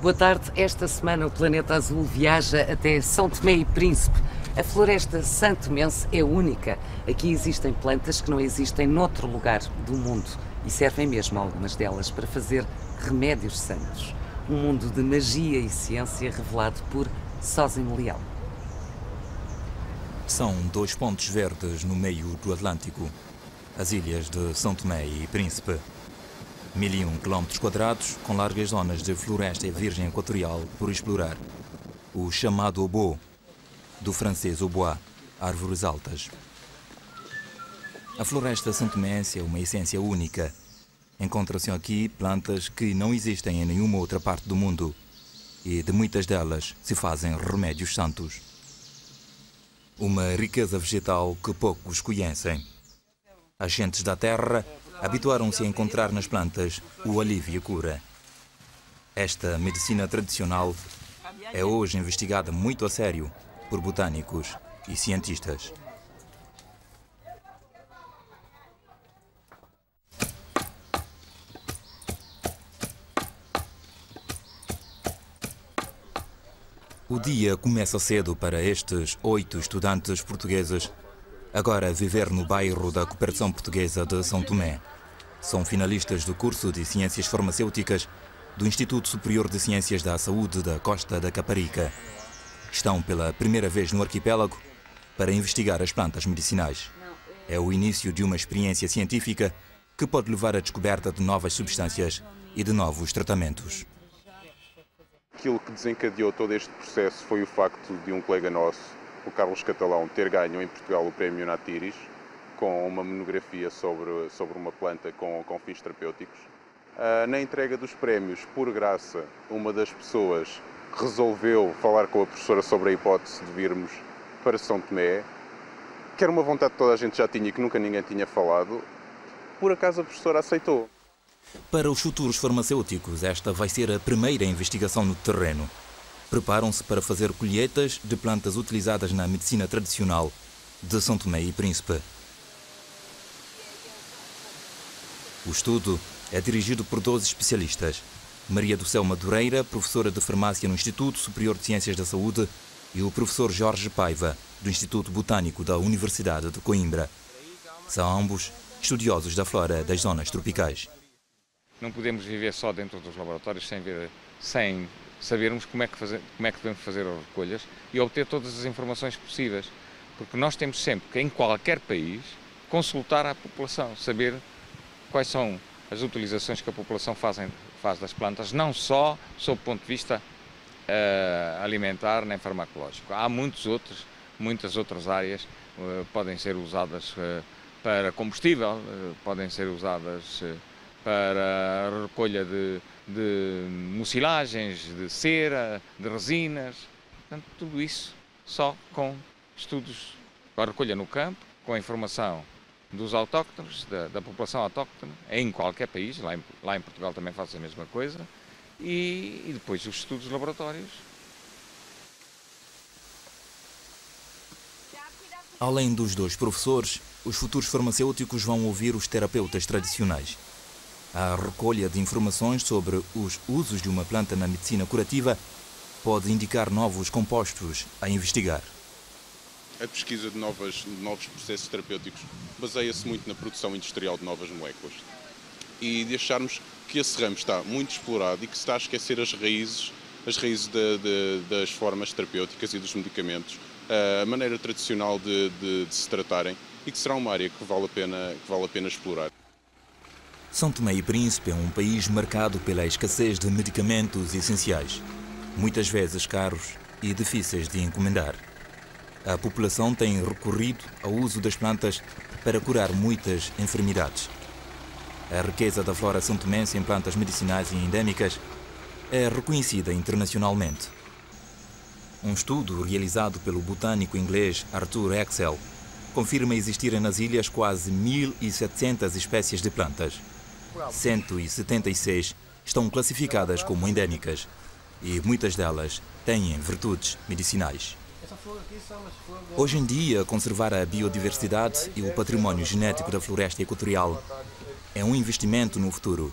Boa tarde. Esta semana o Planeta Azul viaja até São Tomé e Príncipe. A floresta santomense é única. Aqui existem plantas que não existem noutro lugar do mundo e servem mesmo algumas delas para fazer remédios santos. Um mundo de magia e ciência revelado por Sósimo Leal. São 2 pontos verdes no meio do Atlântico, as ilhas de São Tomé e Príncipe. 1001 km², com largas zonas de floresta virgem equatorial por explorar. O chamado obo, do francês aubois, árvores altas. A floresta santomense é uma essência única. Encontram-se aqui plantas que não existem em nenhuma outra parte do mundo e de muitas delas se fazem remédios santos. Uma riqueza vegetal que poucos conhecem. As gentes da terra habituaram-se a encontrar nas plantas o alívio e a cura. Esta medicina tradicional é hoje investigada muito a sério por botânicos e cientistas. O dia começa cedo para estes 8 estudantes portugueses, agora a viver no bairro da Cooperação Portuguesa de São Tomé. São finalistas do curso de Ciências Farmacêuticas do Instituto Superior de Ciências da Saúde da Costa da Caparica. Estão pela primeira vez no arquipélago para investigar as plantas medicinais. É o início de uma experiência científica que pode levar à descoberta de novas substâncias e de novos tratamentos. Aquilo que desencadeou todo este processo foi o facto de um colega nosso, o Carlos Catalão, ter ganho em Portugal o Prémio Natiris, com uma monografia sobre uma planta com fins terapêuticos. Na entrega dos prémios, por graça, uma das pessoas resolveu falar com a professora sobre a hipótese de virmos para São Tomé, que era uma vontade que toda a gente já tinha e que nunca ninguém tinha falado. Por acaso a professora aceitou. Para os futuros farmacêuticos, esta vai ser a primeira investigação no terreno. Preparam-se para fazer colheitas de plantas utilizadas na medicina tradicional de São Tomé e Príncipe. O estudo é dirigido por 12 especialistas. Maria do Céu Madureira, professora de farmácia no Instituto Superior de Ciências da Saúde, e o professor Jorge Paiva, do Instituto Botânico da Universidade de Coimbra. São ambos estudiosos da flora das zonas tropicais. Não podemos viver só dentro dos laboratórios sem sabermos como é que devemos fazer as recolhas e obter todas as informações possíveis. Porque nós temos sempre que, em qualquer país, consultar a população, saber quais são as utilizações que a população faz das plantas, não só sob o ponto de vista alimentar nem farmacológico. Há muitas outras áreas, podem ser usadas para combustível, podem ser usadas para a recolha de mucilagens, de cera, de resinas. Portanto, tudo isso só com estudos, com a recolha no campo, com a informação dos autóctones, da população autóctone, em qualquer país, lá em Portugal também faz a mesma coisa, e depois os estudos de laboratórios. Além dos 2 professores, os futuros farmacêuticos vão ouvir os terapeutas tradicionais. A recolha de informações sobre os usos de uma planta na medicina curativa pode indicar novos compostos a investigar. A pesquisa de novos processos terapêuticos baseia-se muito na produção industrial de novas moléculas e de acharmos que esse ramo está muito explorado e que se está a esquecer as raízes das formas terapêuticas e dos medicamentos, a maneira tradicional de se tratarem, e que será uma área que vale a pena explorar. São Tomé e Príncipe é um país marcado pela escassez de medicamentos essenciais, muitas vezes caros e difíceis de encomendar. A população tem recorrido ao uso das plantas para curar muitas enfermidades. A riqueza da flora santomense em plantas medicinais e endémicas é reconhecida internacionalmente. Um estudo realizado pelo botânico inglês Arthur Axel confirma existirem nas ilhas quase 1.700 espécies de plantas. 176 estão classificadas como endémicas e muitas delas têm virtudes medicinais. Hoje em dia, conservar a biodiversidade e o património genético da floresta equatorial é um investimento no futuro.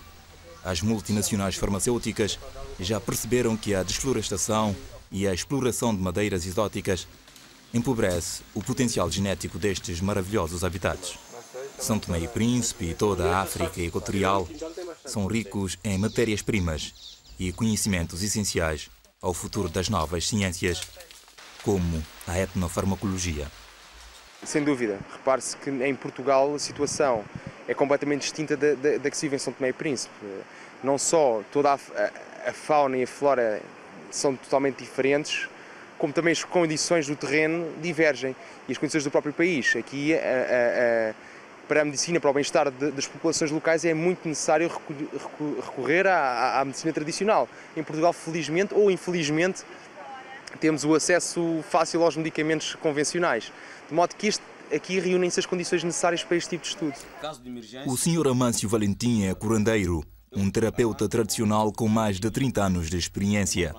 As multinacionais farmacêuticas já perceberam que a desflorestação e a exploração de madeiras exóticas empobrece o potencial genético destes maravilhosos habitats. São Tomé e Príncipe e toda a África Equatorial são ricos em matérias-primas e conhecimentos essenciais ao futuro das novas ciências, como a etnofarmacologia. Sem dúvida. Repare-se que em Portugal a situação é completamente distinta da que se vive em São Tomé e Príncipe. Não só toda a fauna e a flora são totalmente diferentes, como também as condições do terreno divergem e as condições do próprio país. Aqui, para a medicina, para o bem-estar das populações locais, é muito necessário recorrer à medicina tradicional. Em Portugal, felizmente ou infelizmente, temos o acesso fácil aos medicamentos convencionais. De modo que aqui reúnem-se as condições necessárias para este tipo de estudo. O Sr. Amâncio Valentim é curandeiro, um terapeuta tradicional com mais de 30 anos de experiência.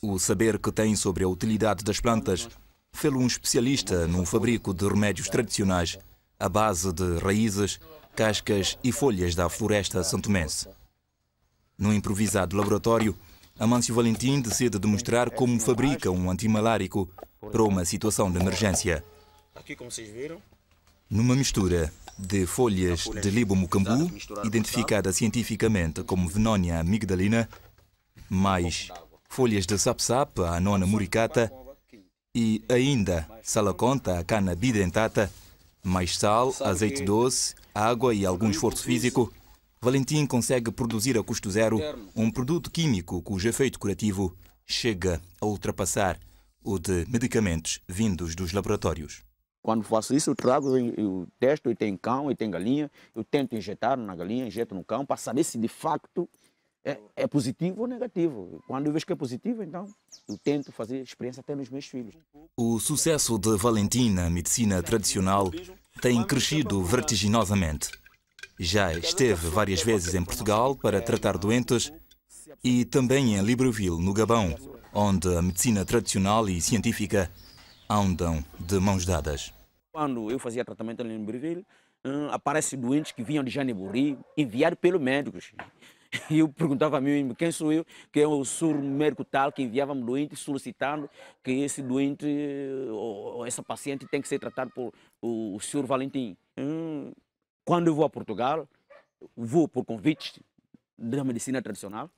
O saber que tem sobre a utilidade das plantas fê-lo um especialista no fabrico de remédios tradicionais à base de raízes, cascas e folhas da floresta santomense. No improvisado laboratório, Amâncio Valentim decide demonstrar como fabrica um antimalárico para uma situação de emergência. Aqui, como vocês viram, numa mistura de folhas de libo-mucambu, identificada cientificamente como Vennonia amigdalina, mais folhas de sapsap, a nona muricata, e ainda salaconta, a cana bidentata, mais sal, azeite doce, água e algum esforço físico, Valentim consegue produzir a custo zero um produto químico cujo efeito curativo chega a ultrapassar o de medicamentos vindos dos laboratórios. Quando faço isso, eu trago, eu testo, eu tenho cão, eu tenho galinha, eu tento injetar na galinha, injeto no cão, para saber se de facto é positivo ou negativo. Quando eu vejo que é positivo, então eu tento fazer experiência até nos meus filhos. O sucesso de Valentim na medicina tradicional tem crescido vertiginosamente. Já esteve várias vezes em Portugal para tratar doentes e também em Libreville, no Gabão, onde a medicina tradicional e científica andam de mãos dadas. Quando eu fazia tratamento em Libreville, aparecem doentes que vinham de Janiburi, enviados pelos médicos. E eu perguntava a mim mesmo, quem sou eu? Que é o sur médico tal que enviava um doente solicitando que esse doente, ou essa paciente tem que ser tratado por o senhor Valentim. Quando eu vou a Portugal, vou por convite da medicina tradicional.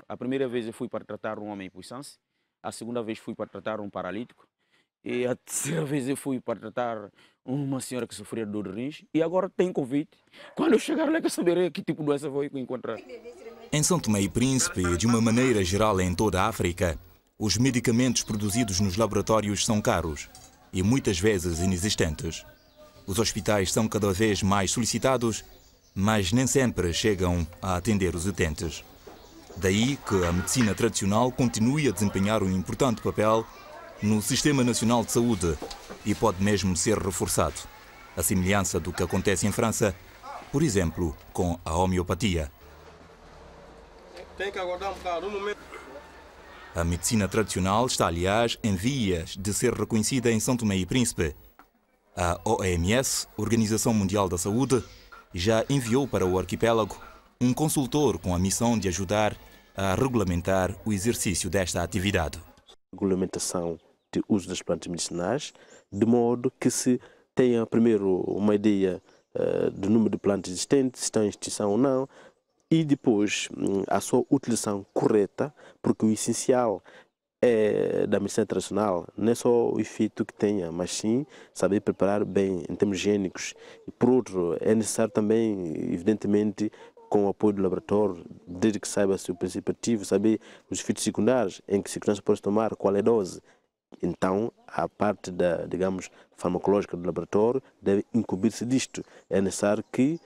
A primeira vez eu fui para tratar um homem em puissância, a segunda vez fui para tratar um paralítico, e a terceira vez eu fui para tratar uma senhora que sofria de dor de rins, e agora tem convite. Quando eu chegar lá, que eu saberei que tipo de doença vou encontrar. Em São Tomé e Príncipe, e de uma maneira geral em toda a África, os medicamentos produzidos nos laboratórios são caros e muitas vezes inexistentes. Os hospitais são cada vez mais solicitados, mas nem sempre chegam a atender os utentes. Daí que a medicina tradicional continue a desempenhar um importante papel no Sistema Nacional de Saúde e pode mesmo ser reforçado, à semelhança do que acontece em França, por exemplo, com a homeopatia. Tem que aguardar um bocado, um momento. A medicina tradicional está, aliás, em vias de ser reconhecida em São Tomé e Príncipe. A OMS, Organização Mundial da Saúde, já enviou para o arquipélago um consultor com a missão de ajudar a regulamentar o exercício desta atividade. Regulamentação de uso das plantas medicinais, de modo que se tenha primeiro uma ideia do número de plantas existentes, se estão em extinção ou não, e depois a sua utilização correta, porque o essencial da medicina tradicional não é só o efeito que tenha, mas sim saber preparar bem em termos higiênicos. E por outro, é necessário também, evidentemente, com o apoio do laboratório, desde que saiba se o princípio ativo, saber os efeitos secundários, em que circunstâncias pode tomar, qual é a dose. Então, a parte da, digamos, farmacológica do laboratório deve incumbir-se disto. É necessário que,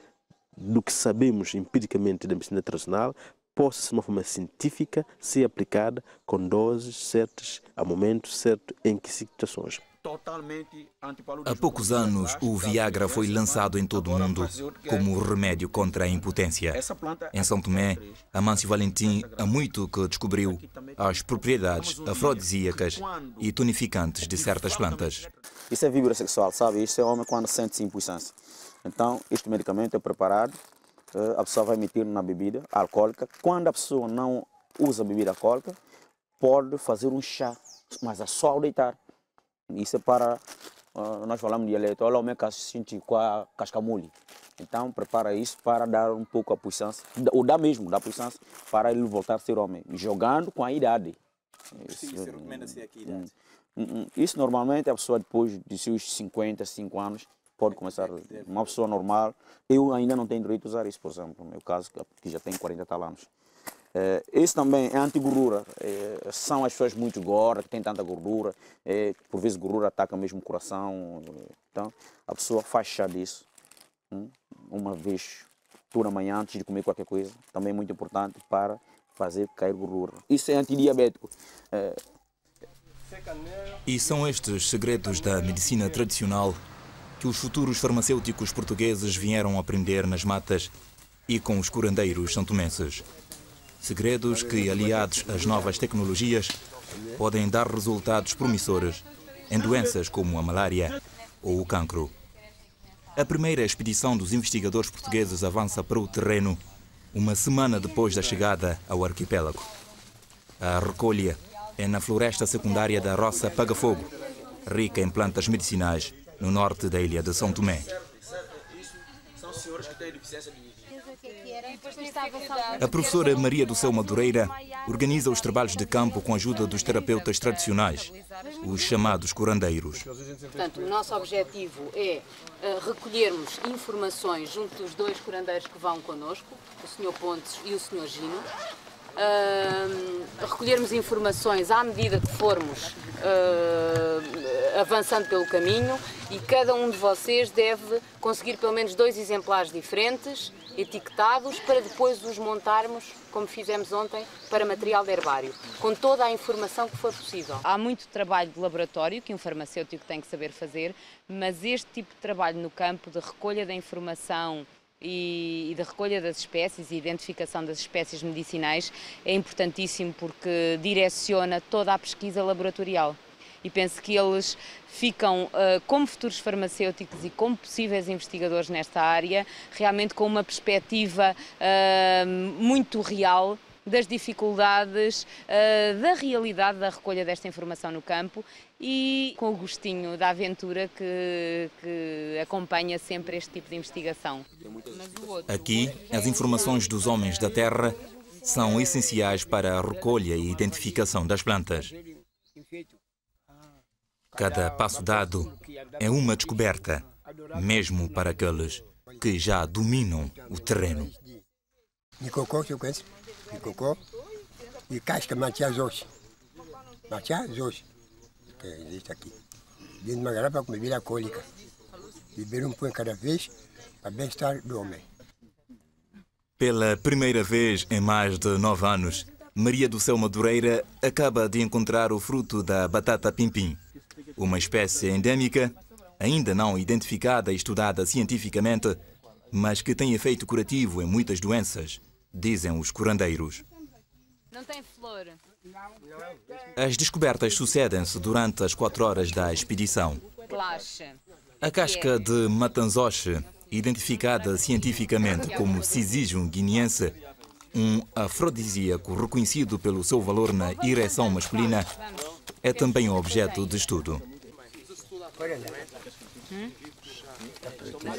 do que sabemos empiricamente da medicina tradicional, possa ser uma forma científica ser aplicada com doses certas, a momentos certos, em que situações. Há poucos anos, o Viagra foi lançado em todo o mundo como remédio contra a impotência. Em São Tomé, Amâncio Valentim há muito que descobriu as propriedades afrodisíacas e tonificantes de certas plantas. Isso é víbora sexual, sabe? Isso é homem quando sente-se impuissância. Então, este medicamento é preparado a pessoa vai meter na bebida alcoólica. Quando a pessoa não usa bebida alcoólica, pode fazer um chá, mas é só ao deitar. Isso é para, nós falamos de dialeto, olha o meu cachinti com a cascamule. Então prepara isso para dar um pouco a puissância, ou dá mesmo, dá puissância para ele voltar a ser homem, jogando com a idade. Sim, você recomenda-se aqui a idade? Isso normalmente a pessoa depois de seus 55 anos pode começar, uma pessoa normal. Eu ainda não tenho direito a usar isso, por exemplo, no meu caso, que já tenho 40 tal anos. Esse também é anti-gordura. São as pessoas muito gordas, que têm tanta gordura. Por vezes gordura ataca mesmo o coração. Então a pessoa faz chá disso. Uma vez por manhã antes de comer qualquer coisa. Também é muito importante para fazer cair gordura. Isso é antidiabético. E são estes segredos da medicina tradicional que os futuros farmacêuticos portugueses vieram aprender nas matas e com os curandeiros santomenses. Segredos que, aliados às novas tecnologias, podem dar resultados promissores em doenças como a malária ou o cancro. A primeira expedição dos investigadores portugueses avança para o terreno uma semana depois da chegada ao arquipélago. A recolha é na floresta secundária da Roça Pagafogo, rica em plantas medicinais no norte da ilha de São Tomé. São senhores que têm deficiência de... A professora Maria do Céu Madureira organiza os trabalhos de campo com a ajuda dos terapeutas tradicionais, os chamados curandeiros. Portanto, o nosso objetivo é recolhermos informações junto dos dois curandeiros que vão connosco, o Sr. Pontes e o Sr. Gino, recolhermos informações à medida que formos avançando pelo caminho, e cada um de vocês deve conseguir pelo menos 2 exemplares diferentes, etiquetados, para depois os montarmos, como fizemos ontem, para material de herbário, com toda a informação que for possível. Há muito trabalho de laboratório que um farmacêutico tem que saber fazer, mas este tipo de trabalho no campo de recolha da informação e de recolha das espécies e identificação das espécies medicinais é importantíssimo, porque direciona toda a pesquisa laboratorial. E penso que eles ficam, como futuros farmacêuticos e como possíveis investigadores nesta área, realmente com uma perspectiva muito real das dificuldades, da realidade da recolha desta informação no campo, e com o gostinho da aventura que acompanha sempre este tipo de investigação. Aqui, as informações dos homens da terra são essenciais para a recolha e identificação das plantas. Cada passo dado é uma descoberta, mesmo para aqueles que já dominam o terreno. Nicocó, você conhece? Nicocó e casca Matias Matias, que existe aqui. Dentro de uma garrafa com bebida alcoólica. Beber um pouco cada vez para bem-estar do homem. Pela primeira vez em mais de 9 anos, Maria do Céu Madureira acaba de encontrar o fruto da batata pimpim, uma espécie endémica, ainda não identificada e estudada cientificamente, mas que tem efeito curativo em muitas doenças, dizem os curandeiros. Não tem flor. As descobertas sucedem-se durante as 4 horas da expedição. A casca de matanzoche, identificada cientificamente como Syzygium guineense, um afrodisíaco reconhecido pelo seu valor na ereção masculina, é também objeto de estudo.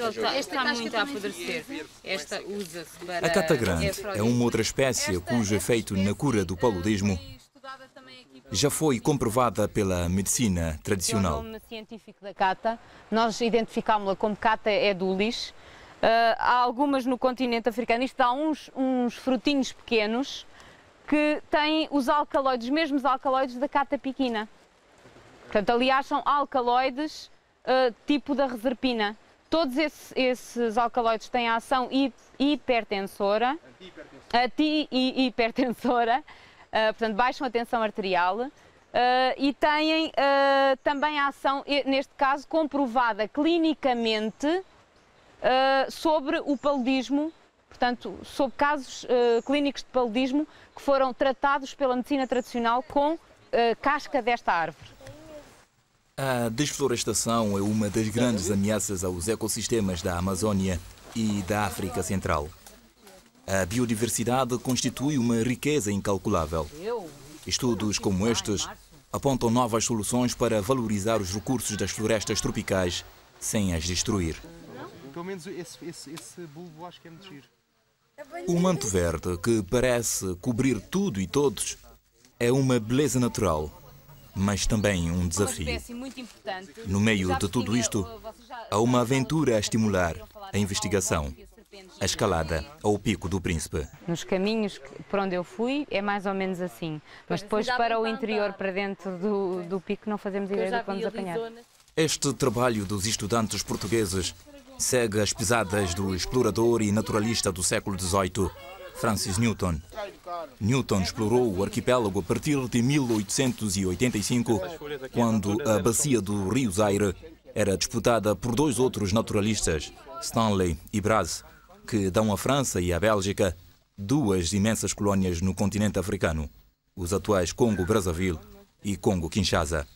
Esta está muito a apodrecer. Esta usa-se para... A cata grande é uma outra espécie cujo efeito na cura do paludismo já foi comprovada pela medicina tradicional. O nome científico da cata, nós identificámos-la como Cata edulis. Há algumas no continente africano. Isto dá uns frutinhos pequenos que têm os alcaloides, os mesmos alcaloides da Cata piquina. Portanto, ali acham alcaloides tipo da reserpina. Todos esses alcaloides têm a ação hipertensora, portanto, baixam a tensão arterial e têm também a ação, neste caso, comprovada clinicamente sobre o paludismo, portanto, sobre casos clínicos de paludismo que foram tratados pela medicina tradicional com casca desta árvore. A desflorestação é uma das grandes ameaças aos ecossistemas da Amazónia e da África Central. A biodiversidade constitui uma riqueza incalculável. Estudos como estes apontam novas soluções para valorizar os recursos das florestas tropicais sem as destruir. Pelo menos esse bulbo acho que é muito giro. O manto verde, que parece cobrir tudo e todos, é uma beleza natural, mas também um desafio. No meio de tudo isto, há uma aventura a estimular a investigação, a escalada ao Pico do Príncipe. Nos caminhos por onde eu fui é mais ou menos assim, mas depois para o interior, para dentro do pico, não fazemos ideia do que vamos apanhar. Este trabalho dos estudantes portugueses segue as pisadas do explorador e naturalista do século XVIII, Francis Newton. Newton explorou o arquipélago a partir de 1885, quando a bacia do rio Zaire era disputada por dois outros naturalistas, Stanley e Braz, que dão à França e à Bélgica duas imensas colónias no continente africano, os atuais Congo-Brazzaville e Congo-Kinshasa.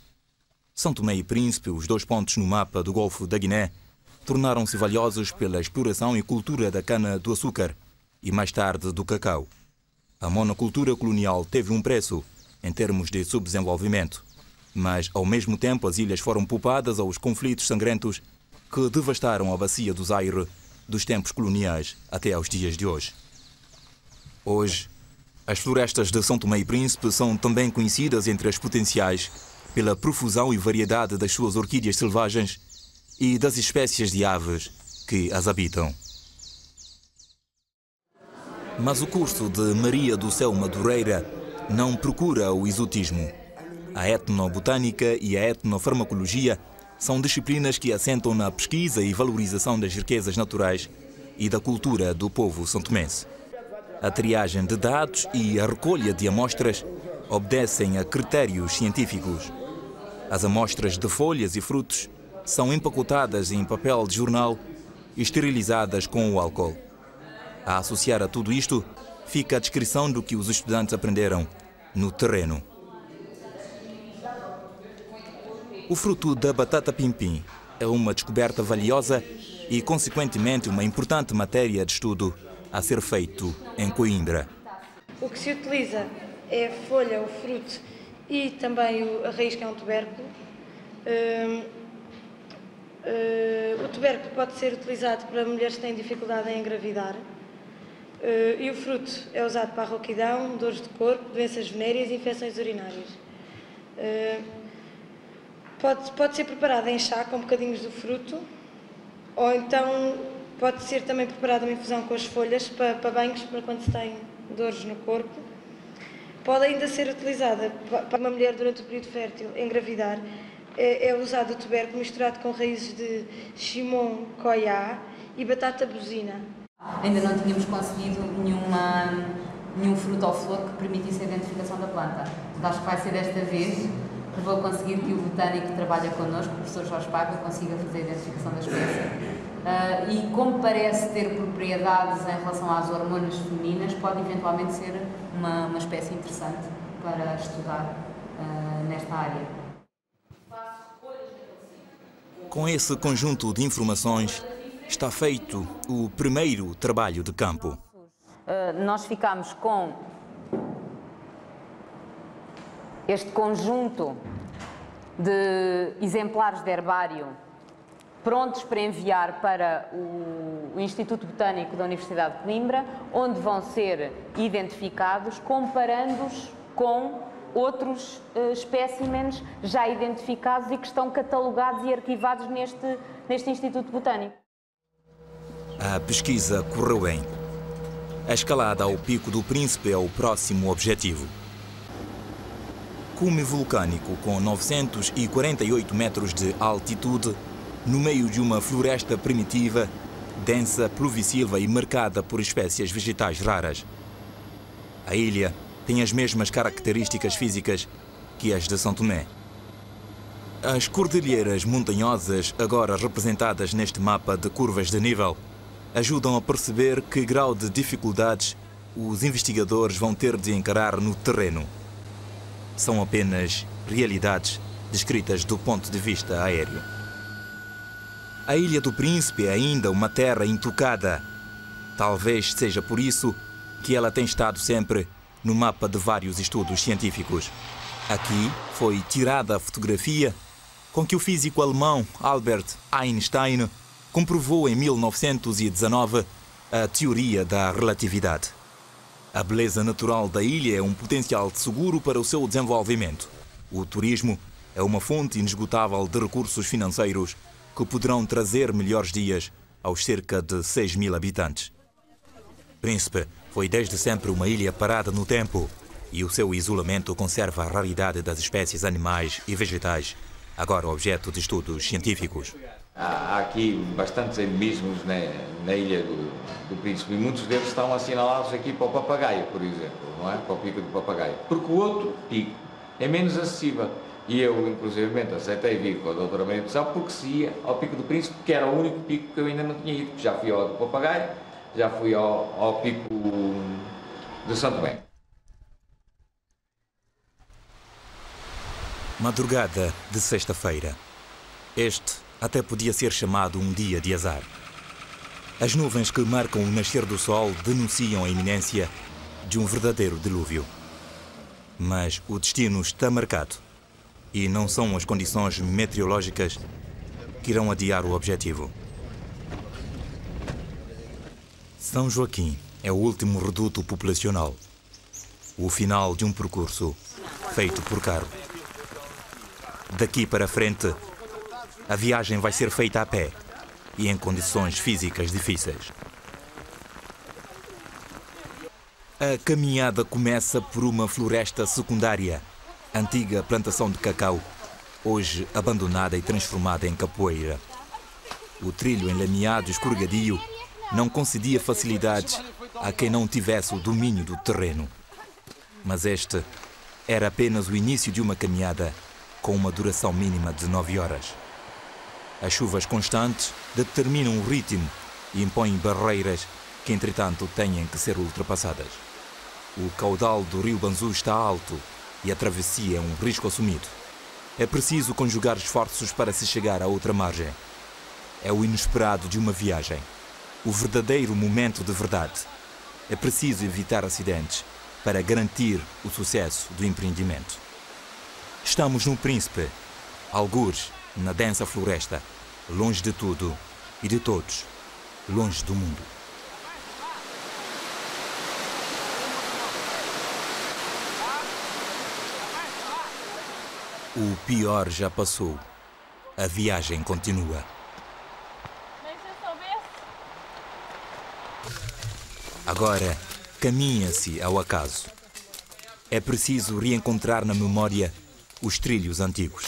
São Tomé e Príncipe, os dois pontos no mapa do Golfo da Guiné, tornaram-se valiosos pela exploração e cultura da cana-do-açúcar e, mais tarde, do cacau. A monocultura colonial teve um preço em termos de subdesenvolvimento, mas, ao mesmo tempo, as ilhas foram poupadas aos conflitos sangrentos que devastaram a bacia do Zaire dos tempos coloniais até aos dias de hoje. Hoje, as florestas de São Tomé e Príncipe são também conhecidas entre as potenciais pela profusão e variedade das suas orquídeas selvagens e das espécies de aves que as habitam. Mas o curso de Maria do Céu Madureira não procura o exotismo. A etnobotânica e a etnofarmacologia são disciplinas que assentam na pesquisa e valorização das riquezas naturais e da cultura do povo santomense. A triagem de dados e a recolha de amostras obedecem a critérios científicos. As amostras de folhas e frutos são empacotadas em papel de jornal e esterilizadas com o álcool. A associar a tudo isto, fica a descrição do que os estudantes aprenderam no terreno. O fruto da batata pimpim é uma descoberta valiosa e, consequentemente, uma importante matéria de estudo a ser feito em Coimbra. O que se utiliza é a folha, o fruto e também a raiz, que é um tubérculo. O tubérculo pode ser utilizado para mulheres que têm dificuldade em engravidar. E o fruto é usado para a rouquidão, dores de corpo, doenças venéreas e infecções urinárias. Pode ser preparado em chá com bocadinhos do fruto, ou então pode ser também preparado uma infusão com as folhas para banhos, para quando se tem dores no corpo. Pode ainda ser utilizada para uma mulher durante o período fértil engravidar. É usado o tubérculo misturado com raízes de chimon, coiá e batata buzina. Ainda não tínhamos conseguido nenhum fruto ou flor que permitisse a identificação da planta. Mas acho que vai ser desta vez que vou conseguir que o botânico que trabalha connosco, o professor Jorge Paga, consiga fazer a identificação da espécie. E como parece ter propriedades em relação às hormonas femininas, pode eventualmente ser uma espécie interessante para estudar nesta área. Com esse conjunto de informações, está feito o primeiro trabalho de campo. Nós ficamos com este conjunto de exemplares de herbário prontos para enviar para o Instituto Botânico da Universidade de Coimbra, onde vão ser identificados, comparando-os com outros espécimens já identificados e que estão catalogados e arquivados neste Instituto Botânico. A pesquisa correu bem. A escalada ao Pico do Príncipe é o próximo objetivo. Cume vulcânico com 948 metros de altitude, no meio de uma floresta primitiva, densa, pluvisilva e marcada por espécies vegetais raras. A ilha tem as mesmas características físicas que as de São Tomé. As cordilheiras montanhosas, agora representadas neste mapa de curvas de nível, ajudam a perceber que grau de dificuldades os investigadores vão ter de encarar no terreno. São apenas realidades descritas do ponto de vista aéreo. A Ilha do Príncipe é ainda uma terra intocada, Talvez seja por isso que ela tem estado sempre no mapa de vários estudos científicos. Aqui foi tirada a fotografia com que o físico alemão Albert Einstein comprovou em 1919 a teoria da relatividade. A beleza natural da ilha é um potencial seguro para o seu desenvolvimento. O turismo é uma fonte inesgotável de recursos financeiros que poderão trazer melhores dias aos cerca de 6.000 habitantes. Príncipe foi desde sempre uma ilha parada no tempo e o seu isolamento conserva a raridade das espécies animais e vegetais, agora objeto de estudos científicos. Há aqui bastantes endemismos na ilha do Príncipe e muitos deles estão assinalados aqui para o papagaio, por exemplo, não é? Para o pico do papagaio. Porque o outro pico é menos acessível. E eu, inclusivamente, aceitei vir com a doutora Maria Pessoa porque se ia ao Pico do Príncipe, que era o único pico que eu ainda não tinha ido. Já fui ao do Papagaio, já fui ao Pico de São Tomé. Madrugada de sexta-feira. Este até podia ser chamado um dia de azar. As nuvens que marcam o nascer do sol denunciam a iminência de um verdadeiro dilúvio. Mas o destino está marcado. E não são as condições meteorológicas que irão adiar o objetivo. São Joaquim é o último reduto populacional. O final de um percurso feito por carro. Daqui para frente, a viagem vai ser feita a pé e em condições físicas difíceis. A caminhada começa por uma floresta secundária. Antiga plantação de cacau, hoje abandonada e transformada em capoeira. O trilho enlameado e escorregadio não concedia facilidades a quem não tivesse o domínio do terreno. Mas este era apenas o início de uma caminhada com uma duração mínima de 9 horas. As chuvas constantes determinam o ritmo e impõem barreiras que, entretanto, têm que ser ultrapassadas. O caudal do rio Banzu está alto e a travessia é um risco assumido. É preciso conjugar esforços para se chegar à outra margem. É o inesperado de uma viagem, o verdadeiro momento de verdade. É preciso evitar acidentes para garantir o sucesso do empreendimento. Estamos no Príncipe, algures na densa floresta, longe de tudo e de todos, longe do mundo. O pior já passou. A viagem continua. Agora, caminha-se ao acaso. É preciso reencontrar na memória os trilhos antigos.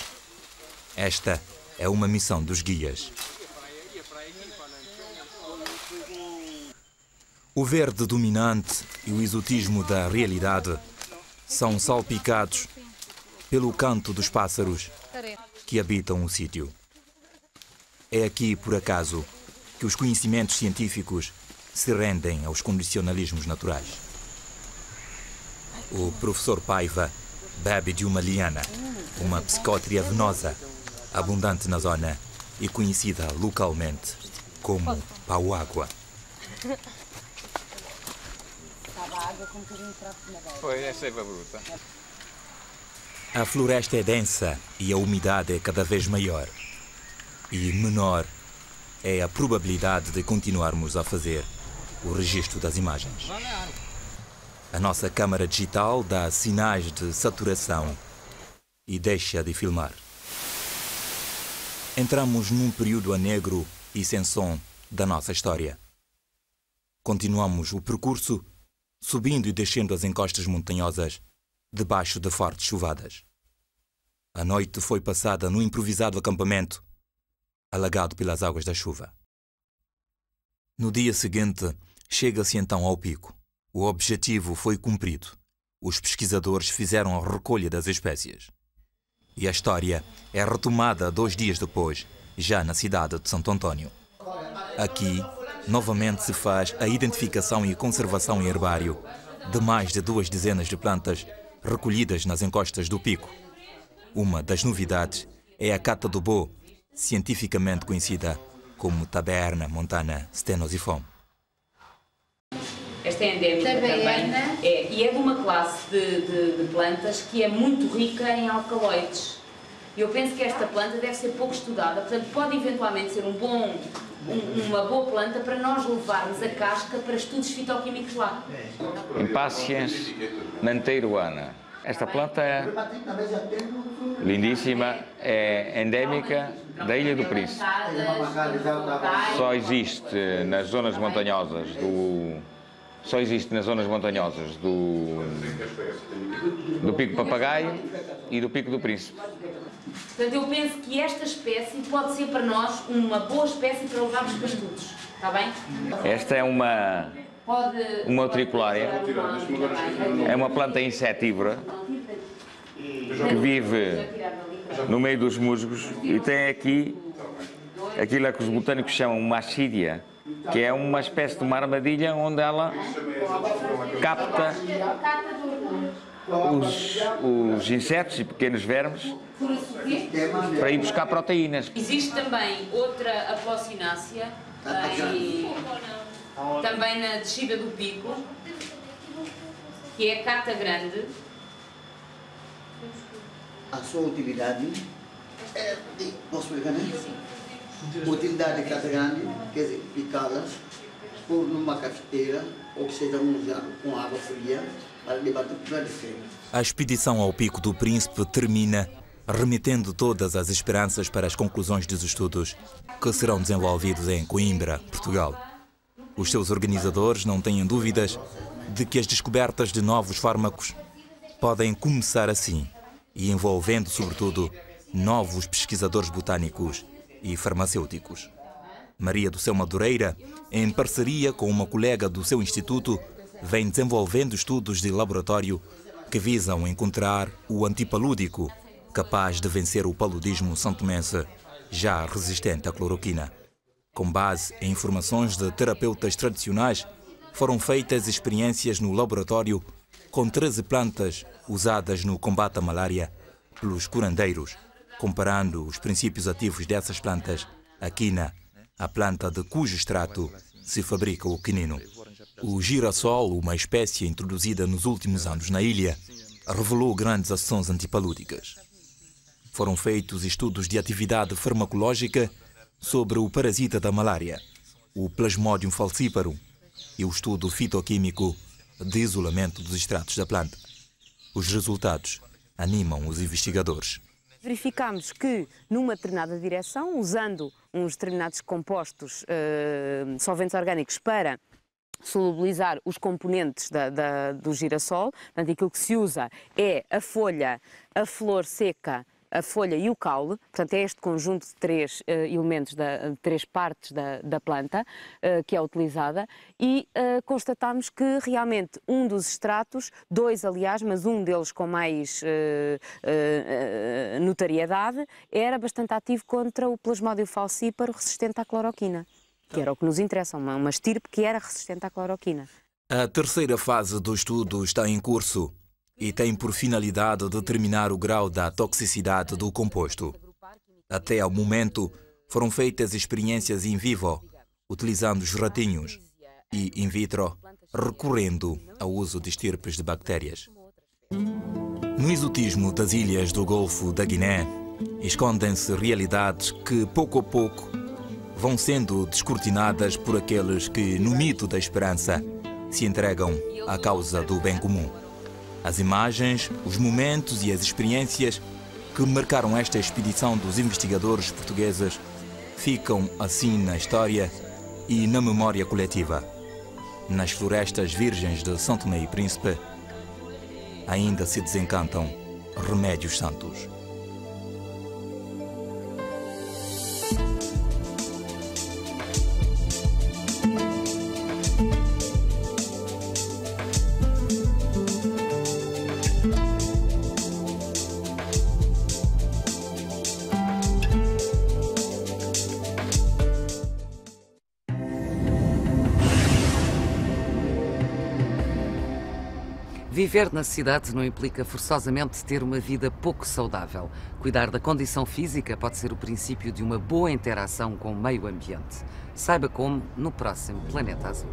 Esta é uma missão dos guias. O verde dominante e o exotismo da realidade são salpicados pelo canto dos pássaros que habitam o sítio. É aqui, por acaso, que os conhecimentos científicos se rendem aos condicionalismos naturais. O professor Paiva bebe de uma liana, uma psicótria venosa, abundante na zona e conhecida localmente como pau-água. Foi, é seiva bruta. A floresta é densa e a umidade é cada vez maior. E menor é a probabilidade de continuarmos a fazer o registro das imagens. A nossa câmara digital dá sinais de saturação e deixa de filmar. Entramos num período a negro e sem som da nossa história. Continuamos o percurso, subindo e descendo as encostas montanhosas, debaixo de fortes chuvadas. A noite foi passada num improvisado acampamento, alagado pelas águas da chuva. No dia seguinte, chega-se então ao pico. O objetivo foi cumprido. Os pesquisadores fizeram a recolha das espécies. E a história é retomada 2 dias depois, já na cidade de Santo Antônio. Aqui, novamente se faz a identificação e conservação em herbário de mais de 2 dezenas de plantas recolhidas nas encostas do pico. Uma das novidades é a cata do bo, cientificamente conhecida como Taberna montana stenosiforme. Esta é endémica também. E é de uma classe de plantas que é muito rica em alcaloides. Eu penso que esta planta deve ser pouco estudada, portanto pode eventualmente ser uma boa planta para nós levarmos a casca para estudos fitoquímicos lá. Impatiens nanteruana. Esta planta é lindíssima, é endémica da Ilha do Príncipe. Só existe nas zonas montanhosas do Pico Papagaio e do Pico do Príncipe. Portanto, eu penso que esta espécie pode ser para nós uma boa espécie para levarmos para estudos, está bem? Esta é uma utriculária, é uma planta insetívora que vive no meio dos musgos e tem aqui aquilo que os botânicos chamam uma ascídia, que é uma espécie de uma armadilha onde ela capta os insetos e pequenos vermes para ir buscar proteínas. Existe também outra aplocinácea, também na descida do pico, que é a cata grande. A sua utilidade é de, posso pegar, né? Utilidade de cata grande, quer dizer, picá-las, pôr numa cafeteira ou que seja usado com água fria para debater para descer. A expedição ao Pico do Príncipe termina remetendo todas as esperanças para as conclusões dos estudos que serão desenvolvidos em Coimbra, Portugal. Os seus organizadores não têm dúvidas de que as descobertas de novos fármacos podem começar assim e envolvendo, sobretudo, novos pesquisadores botânicos e farmacêuticos. Maria do Céu Madureira, em parceria com uma colega do seu instituto, vem desenvolvendo estudos de laboratório que visam encontrar o antipalúdico capaz de vencer o paludismo santomense, já resistente à cloroquina. Com base em informações de terapeutas tradicionais, foram feitas experiências no laboratório com 13 plantas usadas no combate à malária pelos curandeiros, comparando os princípios ativos dessas plantas à quina, a planta de cujo extrato se fabrica o quinino. O girassol, uma espécie introduzida nos últimos anos na ilha, revelou grandes ações antipalúdicas. Foram feitos estudos de atividade farmacológica sobre o parasita da malária, o Plasmodium falciparum, e o estudo fitoquímico de isolamento dos extratos da planta. Os resultados animam os investigadores. Verificamos que, numa determinada direção, usando uns determinados compostos solventes orgânicos para solubilizar os componentes do girassol, portanto, aquilo que se usa é a folha, a flor seca, a folha e o caule, portanto é este conjunto de 3 elementos, de 3 partes da planta que é utilizada, e constatamos que realmente um dos extratos, 2 aliás, mas um deles com mais notoriedade, era bastante ativo contra o Plasmodium falciparum resistente à cloroquina, que era o que nos interessa, uma estirpe que era resistente à cloroquina. A terceira fase do estudo está em curso e tem por finalidade determinar o grau da toxicidade do composto. Até ao momento, foram feitas experiências in vivo, utilizando os ratinhos, e in vitro, recorrendo ao uso de estirpes de bactérias. No exotismo das ilhas do Golfo da Guiné, escondem-se realidades que, pouco a pouco, vão sendo descortinadas por aqueles que, no mito da esperança, se entregam à causa do bem comum. As imagens, os momentos e as experiências que marcaram esta expedição dos investigadores portugueses ficam assim na história e na memória coletiva. Nas florestas virgens de São Tomé e Príncipe, ainda se desencantam remédios santos. Viver na cidade não implica forçosamente ter uma vida pouco saudável. Cuidar da condição física pode ser o princípio de uma boa interação com o meio ambiente. Saiba como no próximo Planeta Azul.